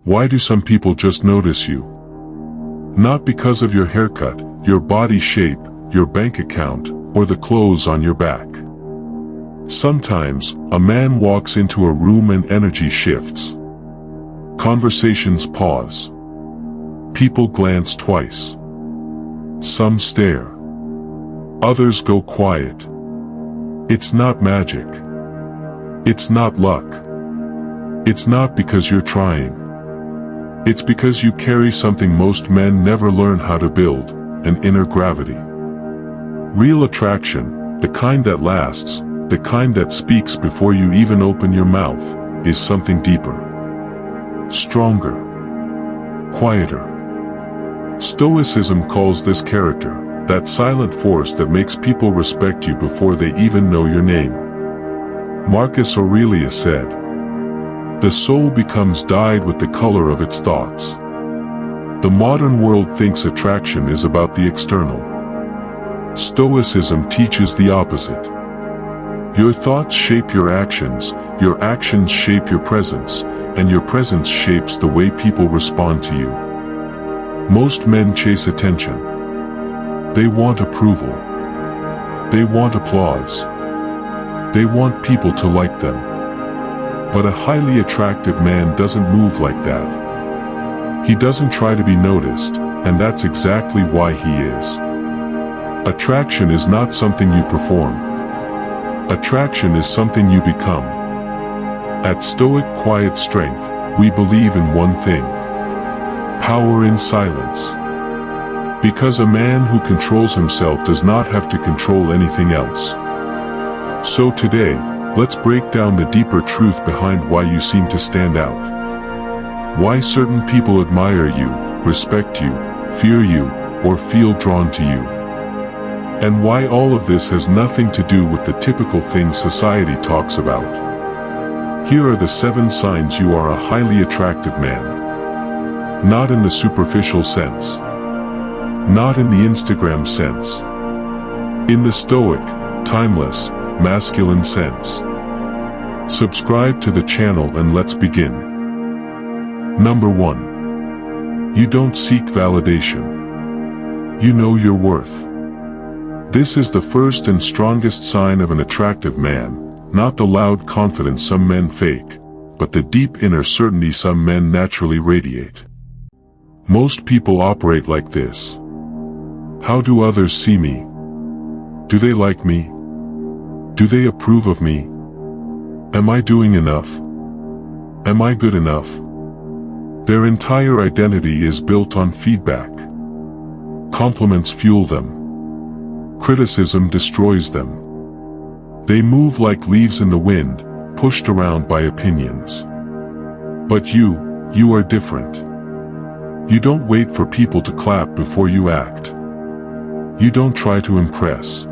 Why do some people just notice you? Not because of your haircut, your body shape, your bank account, or the clothes on your back. Sometimes, a man walks into a room and energy shifts. Conversations pause. People glance twice. Some stare. Others go quiet. It's not magic. It's not luck. It's not because you're trying. It's because you carry something most men never learn how to build, an inner gravity. Real attraction, the kind that lasts, the kind that speaks before you even open your mouth, is something deeper. Stronger. Quieter. Stoicism calls this character, that silent force that makes people respect you before they even know your name. Marcus Aurelius said, "The soul becomes dyed with the color of its thoughts." The modern world thinks attraction is about the external. Stoicism teaches the opposite. Your thoughts shape your actions shape your presence, and your presence shapes the way people respond to you. Most men chase attention. They want approval. They want applause. They want people to like them. But a highly attractive man doesn't move like that. He doesn't try to be noticed, and that's exactly why he is. Attraction is not something you perform. Attraction is something you become. At Stoic Quiet Strength, we believe in one thing: power in silence. Because a man who controls himself does not have to control anything else. So today, let's break down the deeper truth behind why you seem to stand out. Why certain people admire you, respect you, fear you, or feel drawn to you. And why all of this has nothing to do with the typical things society talks about. Here are the 7 signs you are a highly attractive man. Not in the superficial sense. Not in the Instagram sense. In the stoic, timeless, masculine sense. Subscribe to the channel and let's begin. Number 1. You don't seek validation. You know your worth. This is the first and strongest sign of an attractive man, not the loud confidence some men fake, but the deep inner certainty some men naturally radiate. Most people operate like this. How do others see me? Do they like me? Do they approve of me? Am I doing enough? Am I good enough? Their entire identity is built on feedback. Compliments fuel them. Criticism destroys them. They move like leaves in the wind, pushed around by opinions. But you are different. You don't wait for people to clap before you act. You don't try to impress.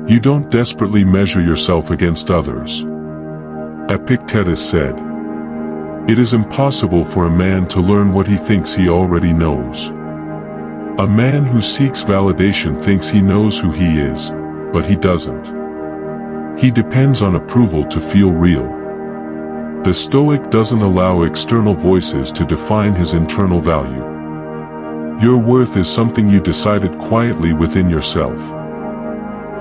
You don't desperately measure yourself against others. Epictetus said, "It is impossible for a man to learn what he thinks he already knows." A man who seeks validation thinks he knows who he is, but he doesn't. He depends on approval to feel real. The Stoic doesn't allow external voices to define his internal value. Your worth is something you decided quietly within yourself.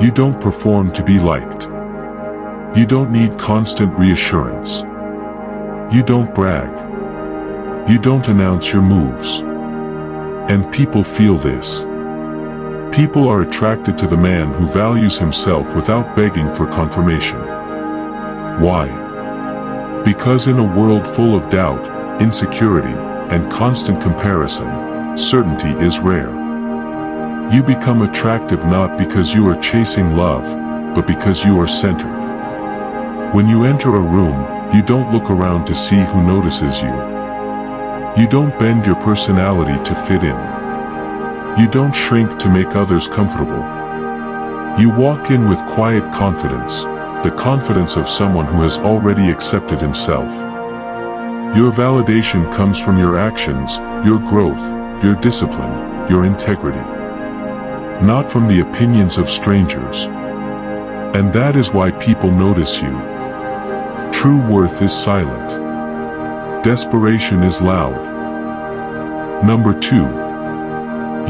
You don't perform to be liked. You don't need constant reassurance. You don't brag. You don't announce your moves. And people feel this. People are attracted to the man who values himself without begging for confirmation. Why? Because in a world full of doubt, insecurity, and constant comparison, certainty is rare. You become attractive not because you are chasing love, but because you are centered. When you enter a room, you don't look around to see who notices you. You don't bend your personality to fit in. You don't shrink to make others comfortable. You walk in with quiet confidence, the confidence of someone who has already accepted himself. Your validation comes from your actions, your growth, your discipline, your integrity. Not from the opinions of strangers. And that is why people notice you. True worth is silent. desperation is loud. Number 2.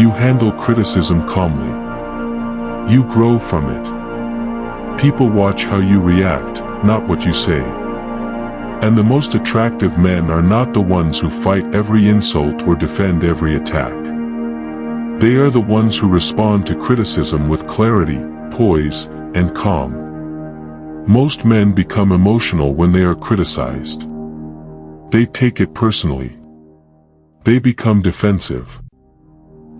You handle criticism calmly. You grow from it. People watch how you react, not what you say. And the most attractive men are not the ones who fight every insult or defend every attack. They are the ones who respond to criticism with clarity, poise, and calm. Most men become emotional when they are criticized. They take it personally. They become defensive.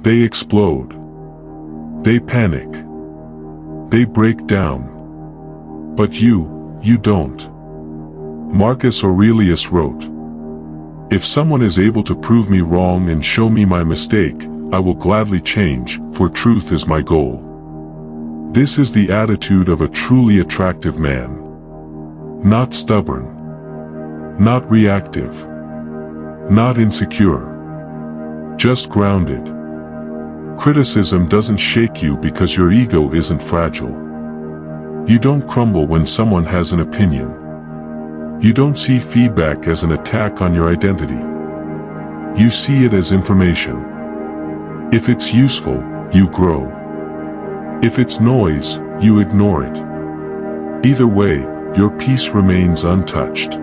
They explode. They panic. They break down. But you don't. Marcus Aurelius wrote, "If someone is able to prove me wrong and show me my mistake, I will gladly change, for truth is my goal." This is the attitude of a truly attractive man. Not stubborn. Not reactive. Not insecure. Just grounded. Criticism doesn't shake you because your ego isn't fragile. You don't crumble when someone has an opinion. You don't see feedback as an attack on your identity. You see it as information. If it's useful, you grow. If it's noise, you ignore it. Either way, your peace remains untouched.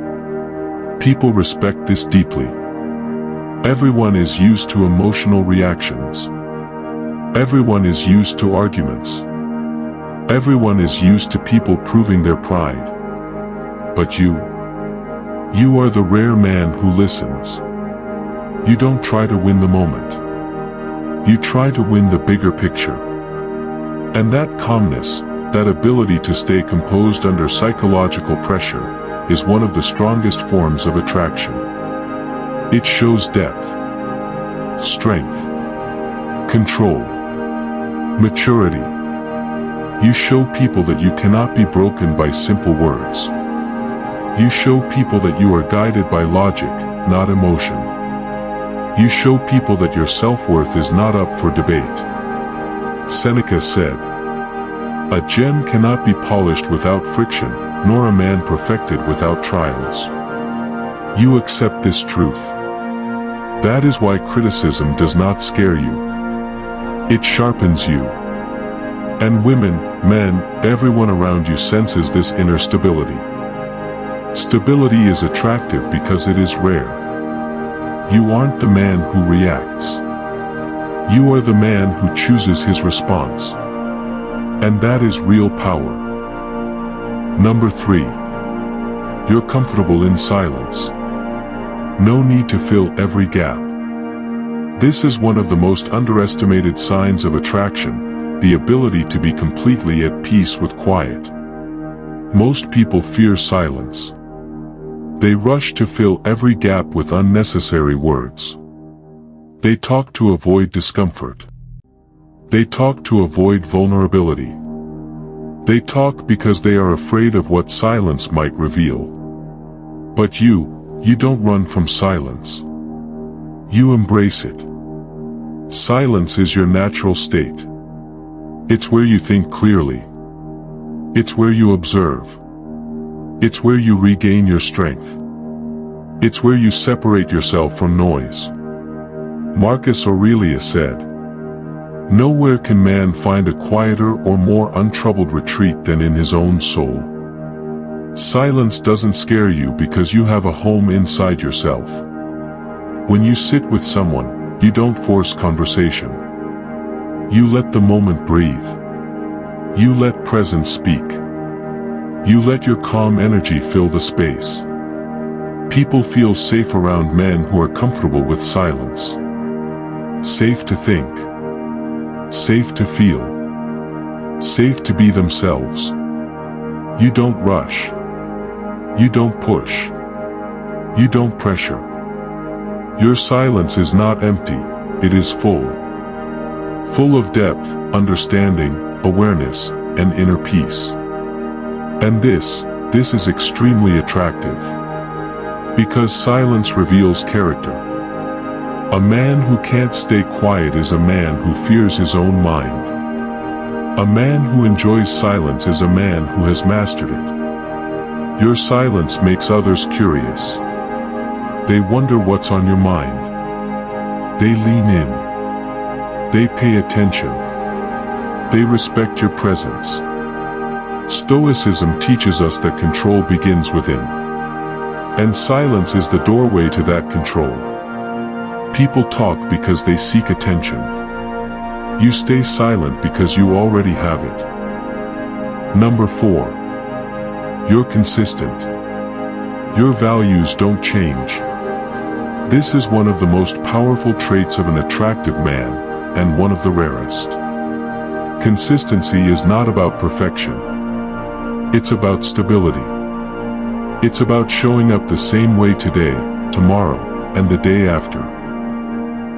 People respect this deeply. Everyone is used to emotional reactions. Everyone is used to arguments. Everyone is used to people proving their pride. But you are the rare man who listens. You don't try to win the moment. You try to win the bigger picture. And that calmness, that ability to stay composed under psychological pressure, is one of the strongest forms of attraction. It shows depth, strength, control, maturity. You show people that you cannot be broken by simple words. You show people that you are guided by logic, not emotion. You show people that your self-worth is not up for debate. Seneca said, "A gem cannot be polished without friction, nor a man perfected without trials." You accept this truth. That is why criticism does not scare you. It sharpens you. And women, men, everyone around you senses this inner stability. Stability is attractive because it is rare. You aren't the man who reacts. You are the man who chooses his response. And that is real power. Number 3. You're comfortable in silence. No need to fill every gap. This is one of the most underestimated signs of attraction, the ability to be completely at peace with quiet. Most people fear silence. They rush to fill every gap with unnecessary words. They talk to avoid discomfort. They talk to avoid vulnerability. They talk because they are afraid of what silence might reveal. But you don't run from silence. You embrace it. Silence is your natural state. It's where you think clearly. It's where you observe. It's where you regain your strength. It's where you separate yourself from noise. Marcus Aurelius said, "Nowhere can man find a quieter or more untroubled retreat than in his own soul." Silence doesn't scare you because you have a home inside yourself. When you sit with someone, you don't force conversation. You let the moment breathe. You let presence speak. You let your calm energy fill the space. People feel safe around men who are comfortable with silence. Safe to think. Safe to feel. Safe to be themselves. You don't rush. You don't push. You don't pressure. Your silence is not empty, it is full. Full of depth, understanding, awareness, and inner peace. And this is extremely attractive. Because silence reveals character. A man who can't stay quiet is a man who fears his own mind. A man who enjoys silence is a man who has mastered it. Your silence makes others curious. They wonder what's on your mind. They lean in. They pay attention. They respect your presence. Stoicism teaches us that control begins within. And silence is the doorway to that control. People talk because they seek attention. You stay silent because you already have it. Number 4. You're consistent. Your values don't change. This is one of the most powerful traits of an attractive man, and one of the rarest. Consistency is not about perfection. It's about stability. It's about showing up the same way today, tomorrow, and the day after.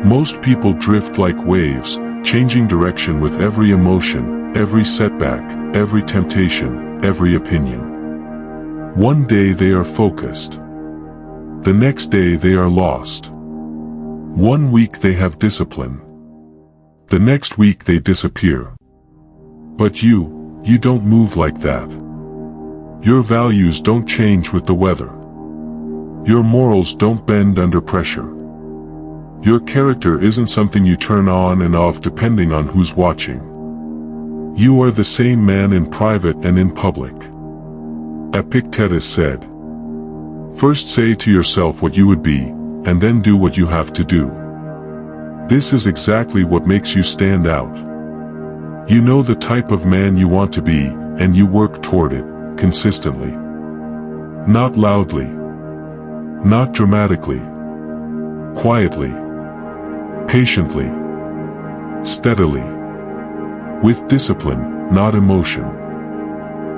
Most people drift like waves, changing direction with every emotion, every setback, every temptation, every opinion. One day they are focused. The next day they are lost. One week they have discipline. The next week they disappear. But you don't move like that. Your values don't change with the weather. Your morals don't bend under pressure. Your character isn't something you turn on and off depending on who's watching. You are the same man in private and in public. Epictetus said, "First say to yourself what you would be, and then do what you have to do." This is exactly what makes you stand out. You know the type of man you want to be, and you work toward it, consistently. Not loudly. Not dramatically. Quietly. Patiently. Steadily. With discipline, not emotion.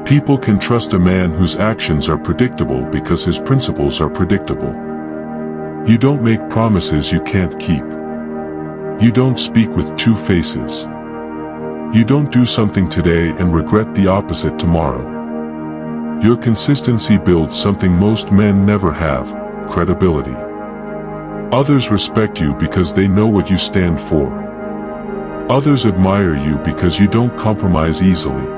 People can trust a man whose actions are predictable because his principles are predictable. You don't make promises you can't keep. You don't speak with two faces. You don't do something today and regret the opposite tomorrow. Your consistency builds something most men never have: credibility. Others respect you because they know what you stand for. Others admire you because you don't compromise easily.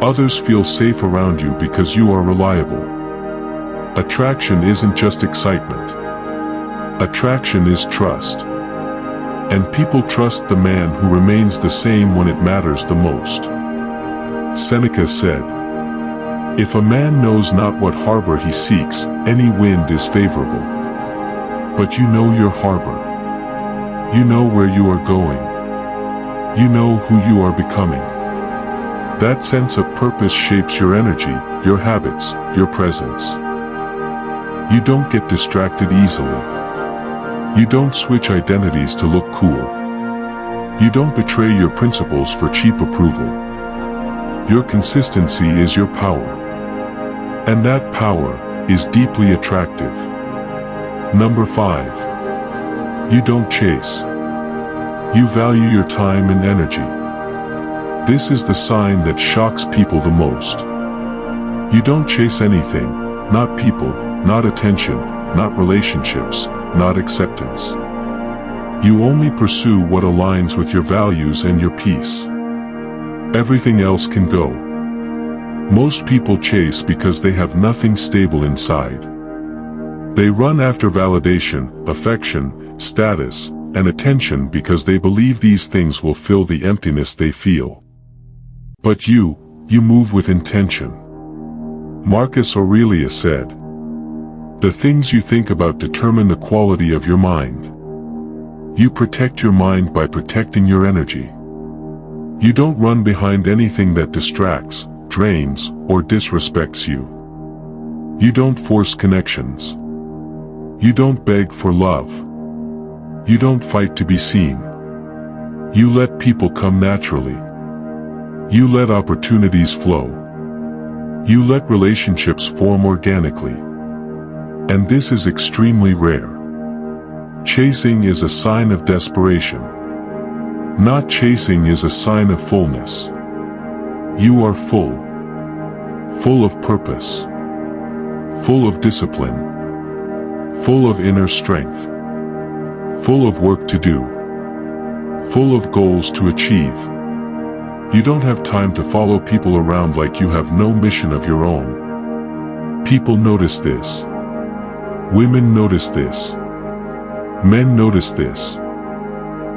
Others feel safe around you because you are reliable. Attraction isn't just excitement. Attraction is trust. And people trust the man who remains the same when it matters the most. Seneca said, "If a man knows not what harbor he seeks, any wind is favorable. But you know your harbor. You know where you are going. You know who you are becoming." That sense of purpose shapes your energy, your habits, your presence. You don't get distracted easily. You don't switch identities to look cool. You don't betray your principles for cheap approval. Your consistency is your power. And that power is deeply attractive. Number 5. You don't chase. You value your time and energy. This is the sign that shocks people the most. You don't chase anything, not people, not attention, not relationships, not acceptance. You only pursue what aligns with your values and your peace. Everything else can go. Most people chase because they have nothing stable inside. They run after validation, affection, status, and attention because they believe these things will fill the emptiness they feel. But you move with intention. Marcus Aurelius said, "The things you think about determine the quality of your mind." You protect your mind by protecting your energy. You don't run behind anything that distracts, drains, or disrespects you. You don't force connections. You don't beg for love. You don't fight to be seen. You let people come naturally. You let opportunities flow. You let relationships form organically. And this is extremely rare. Chasing is a sign of desperation. Not chasing is a sign of fullness. You are full. Full of purpose. Full of discipline. Full of inner strength. Full of work to do. Full of goals to achieve. You don't have time to follow people around like you have no mission of your own. People notice this. Women notice this. Men notice this.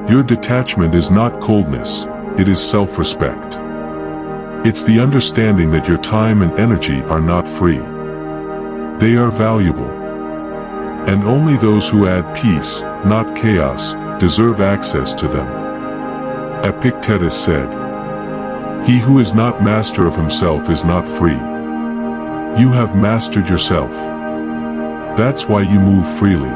Your detachment is not coldness, it is self-respect. It's the understanding that your time and energy are not free. They are valuable. And only those who add peace, not chaos, deserve access to them. Epictetus said, "He who is not master of himself is not free." You have mastered yourself. That's why you move freely.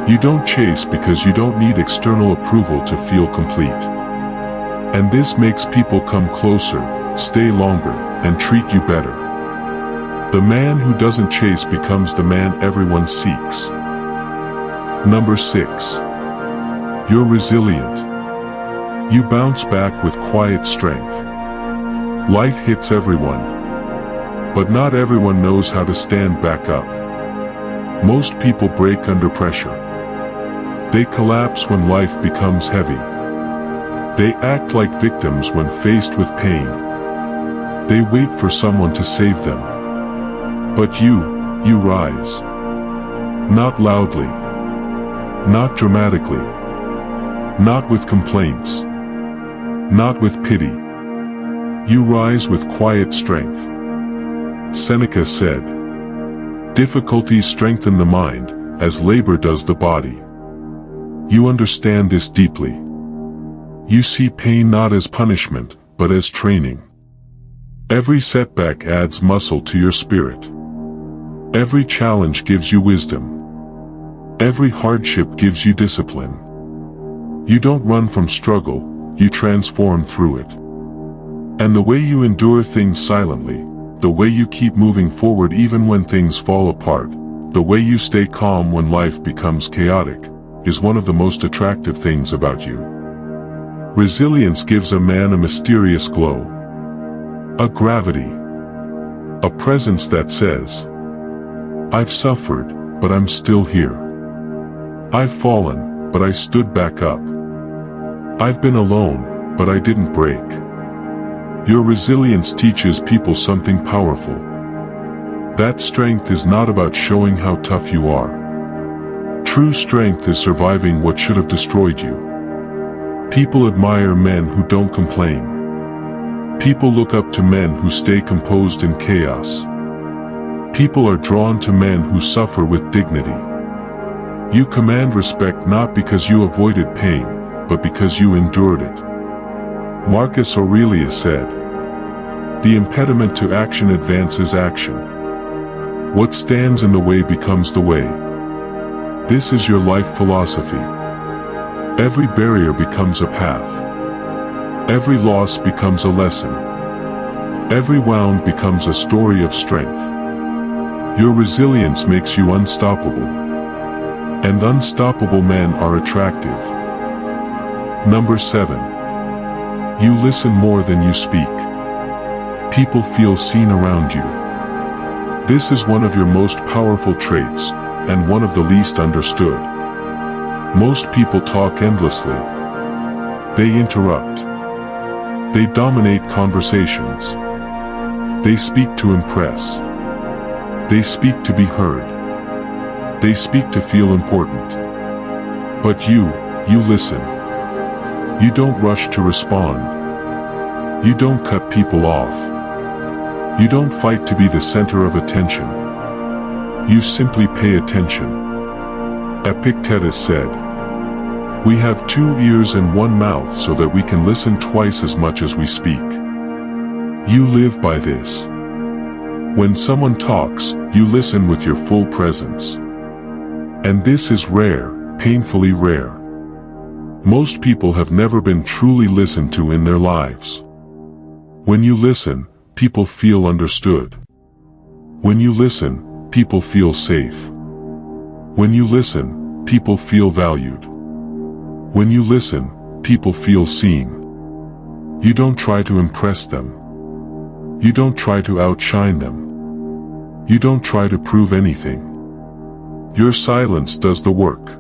You don't chase because you don't need external approval to feel complete. And this makes people come closer, stay longer, and treat you better. The man who doesn't chase becomes the man everyone seeks. Number 6. You're resilient. You bounce back with quiet strength. Life hits everyone. But not everyone knows how to stand back up. Most people break under pressure. They collapse when life becomes heavy. They act like victims when faced with pain. They wait for someone to save them. But you rise. Not loudly. Not dramatically. Not with complaints. Not with pity. You rise with quiet strength. Seneca said, "Difficulties strengthen the mind, as labor does the body." You understand this deeply. You see pain not as punishment, but as training. Every setback adds muscle to your spirit. Every challenge gives you wisdom. Every hardship gives you discipline. You don't run from struggle, you transform through it. And the way you endure things silently, the way you keep moving forward even when things fall apart, the way you stay calm when life becomes chaotic, is one of the most attractive things about you. Resilience gives a man a mysterious glow. A gravity. A presence that says, "I've suffered, but I'm still here. I've fallen, but I stood back up. I've been alone, but I didn't break." Your resilience teaches people something powerful. That strength is not about showing how tough you are. True strength is surviving what should have destroyed you. People admire men who don't complain. People look up to men who stay composed in chaos. People are drawn to men who suffer with dignity. You command respect not because you avoided pain, but because you endured it. Marcus Aurelius said, "The impediment to action advances action. What stands in the way becomes the way." This is your life philosophy. Every barrier becomes a path. Every loss becomes a lesson. Every wound becomes a story of strength. Your resilience makes you unstoppable. And unstoppable men are attractive. Number 7. You listen more than you speak. People feel seen around you. This is one of your most powerful traits, and one of the least understood. Most people talk endlessly. They interrupt. They dominate conversations. They speak to impress. They speak to be heard. They speak to feel important. But you listen. You don't rush to respond. You don't cut people off. You don't fight to be the center of attention. You simply pay attention. Epictetus said, "We have 2 ears and 1 mouth so that we can listen twice as much as we speak." You live by this. When someone talks, you listen with your full presence. And this is rare, painfully rare. Most people have never been truly listened to in their lives. When you listen, people feel understood. When you listen, people feel safe. When you listen, people feel valued. When you listen, people feel seen. You don't try to impress them. You don't try to outshine them. You don't try to prove anything. Your silence does the work.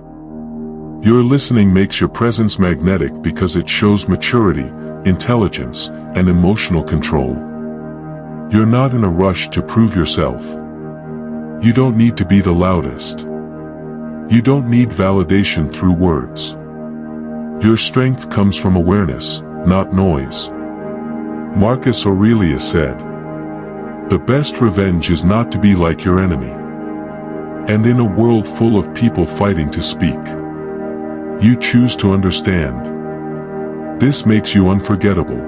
Your listening makes your presence magnetic because it shows maturity, intelligence, and emotional control. You're not in a rush to prove yourself. You don't need to be the loudest. You don't need validation through words. Your strength comes from awareness, not noise. Marcus Aurelius said, "The best revenge is not to be like your enemy." And in a world full of people fighting to speak, you choose to understand. This makes you unforgettable.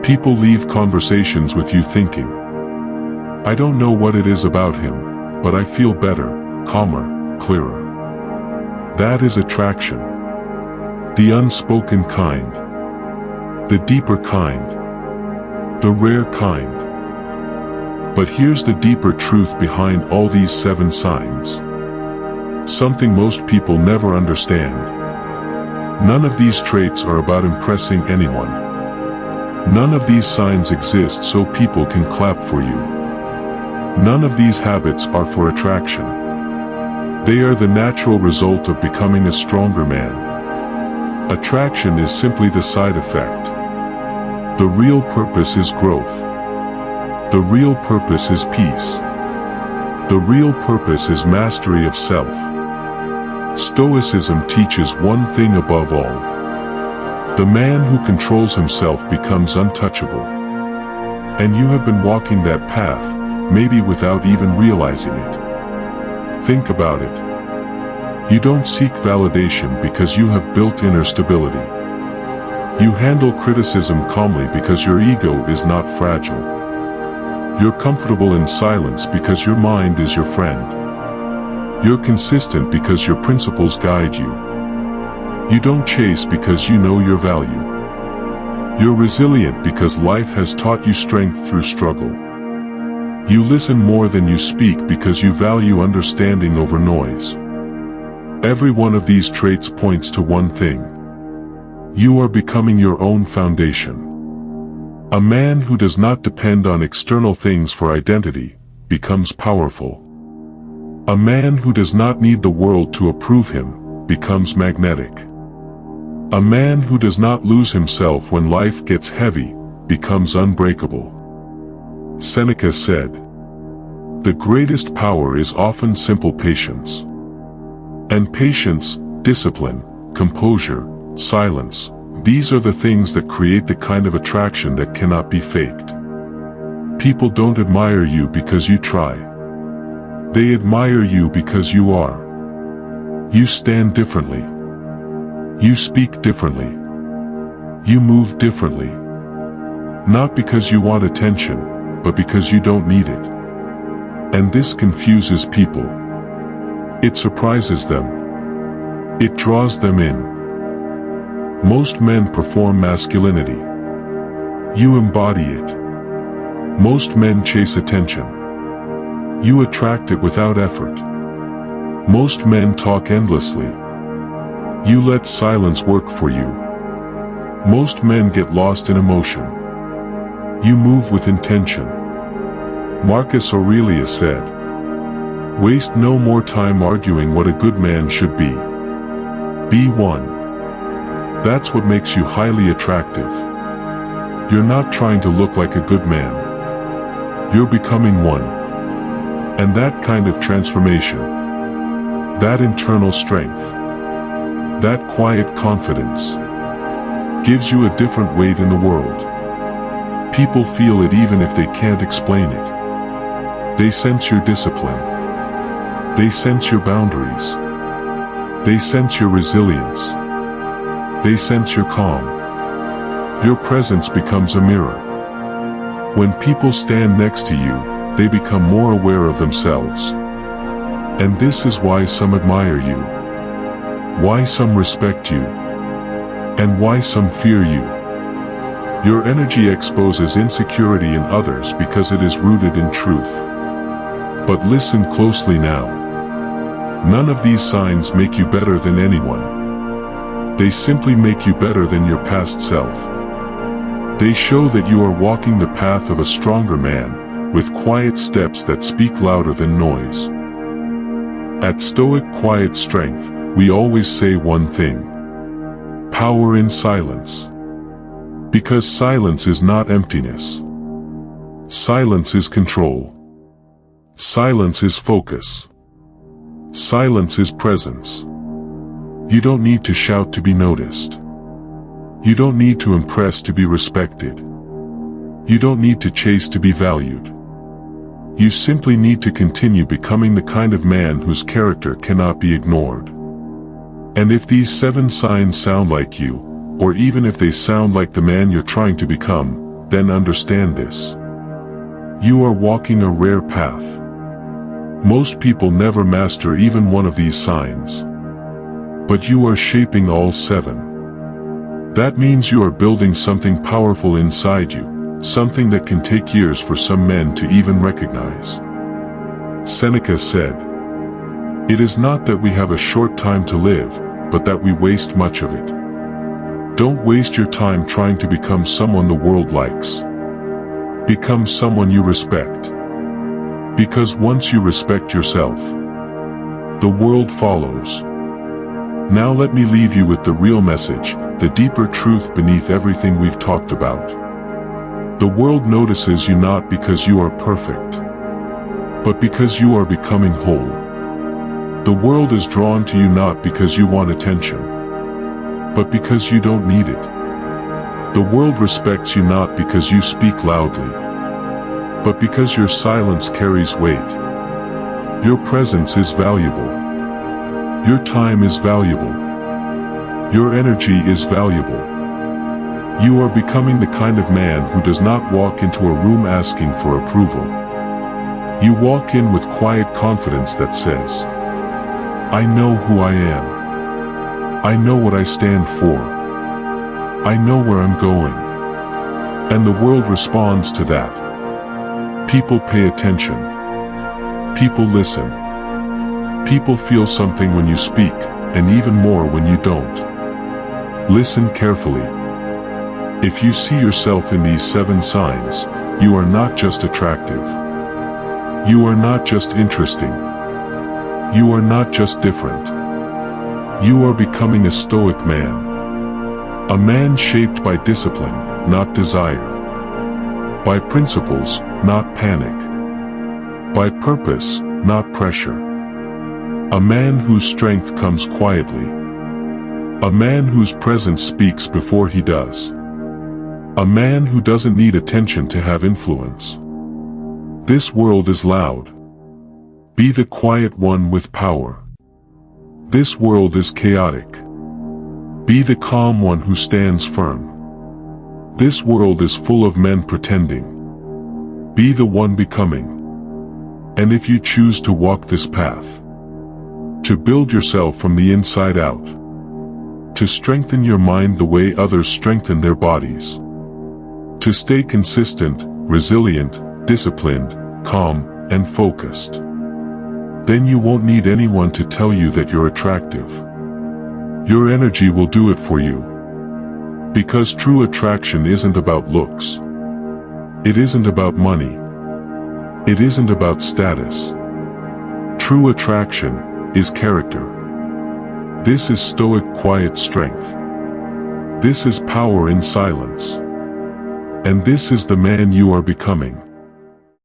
People leave conversations with you thinking, "I don't know what it is about him, but I feel better, calmer, clearer." That is attraction. The unspoken kind. The deeper kind. The rare kind. But here's the deeper truth behind all these 7 signs. Something most people never understand. None of these traits are about impressing anyone. None of these signs exist so people can clap for you. None of these habits are for attraction. They are the natural result of becoming a stronger man. Attraction is simply the side effect. The real purpose is growth. The real purpose is peace. The real purpose is mastery of self. Stoicism teaches one thing above all. The man who controls himself becomes untouchable. And you have been walking that path, maybe without even realizing it. Think about it. You don't seek validation because you have built inner stability. You handle criticism calmly because your ego is not fragile. You're comfortable in silence because your mind is your friend. You're consistent because your principles guide you. You don't chase because you know your value. You're resilient because life has taught you strength through struggle. You listen more than you speak because you value understanding over noise. Every one of these traits points to one thing. You are becoming your own foundation. A man who does not depend on external things for identity becomes powerful. A man who does not need the world to approve him becomes magnetic. A man who does not lose himself when life gets heavy becomes unbreakable. Seneca said, "The greatest power is often simple patience." And patience, discipline, composure, silence, these are the things that create the kind of attraction that cannot be faked. People don't admire you because you try. They admire you because you are. You stand differently. You speak differently. You move differently. Not because you want attention, but because you don't need it. And this confuses people. It surprises them. It draws them in. Most men perform masculinity. You embody it. Most men chase attention. You attract it without effort. Most men talk endlessly. You let silence work for you. Most men get lost in emotion. You move with intention. Marcus Aurelius said, "Waste no more time arguing what a good man should be. Be one." That's what makes you highly attractive. You're not trying to look like a good man. You're becoming one. And that kind of transformation, that internal strength, that quiet confidence, gives you a different weight in the world. People feel it even if they can't explain it. They sense your discipline. They sense your boundaries. They sense your resilience. They sense your calm. Your presence becomes a mirror. When people stand next to you, they become more aware of themselves. And this is why some admire you, why some respect you, and why some fear you. Your energy exposes insecurity in others because it is rooted in truth. But listen closely now. None of these signs make you better than anyone. They simply make you better than your past self. They show that you are walking the path of a stronger man, with quiet steps that speak louder than noise. At Stoic Quiet Strength, we always say one thing: power in silence. Because silence is not emptiness. Silence is control. Silence is focus. Silence is presence. You don't need to shout to be noticed. You don't need to impress to be respected. You don't need to chase to be valued. You simply need to continue becoming the kind of man whose character cannot be ignored. And if these 7 signs sound like you, or even if they sound like the man you're trying to become, then understand this. You are walking a rare path. Most people never master even one of these signs. But you are shaping all 7. That means you are building something powerful inside you, something that can take years for some men to even recognize. Seneca said, "It is not that we have a short time to live, but that we waste much of it." Don't waste your time trying to become someone the world likes. Become someone you respect. Because once you respect yourself, the world follows. Now let me leave you with the real message, the deeper truth beneath everything we've talked about. The world notices you not because you are perfect, but because you are becoming whole. The world is drawn to you not because you want attention, but because you don't need it. The world respects you not because you speak loudly, but because your silence carries weight. Your presence is valuable. Your time is valuable. Your energy is valuable. You are becoming the kind of man who does not walk into a room asking for approval. You walk in with quiet confidence that says, "I know who I am. I know what I stand for. I know where I'm going." And the world responds to that. People pay attention. People listen. People feel something when you speak, and even more when you don't. Listen carefully. If you see yourself in these 7 signs, you are not just attractive. You are not just interesting. You are not just different. You are becoming a Stoic man. A man shaped by discipline, not desire. By principles, not panic. By purpose, not pressure. A man whose strength comes quietly. A man whose presence speaks before he does. A man who doesn't need attention to have influence. This world is loud. Be the quiet one with power. This world is chaotic. Be the calm one who stands firm. This world is full of men pretending. Be the one becoming. And if you choose to walk this path, to build yourself from the inside out, to strengthen your mind the way others strengthen their bodies, to stay consistent, resilient, disciplined, calm, and focused, then you won't need anyone to tell you that you're attractive. Your energy will do it for you. Because true attraction isn't about looks. It isn't about money. It isn't about status. True attraction is character. This is Stoic quiet strength. This is power in silence. And this is the man you are becoming.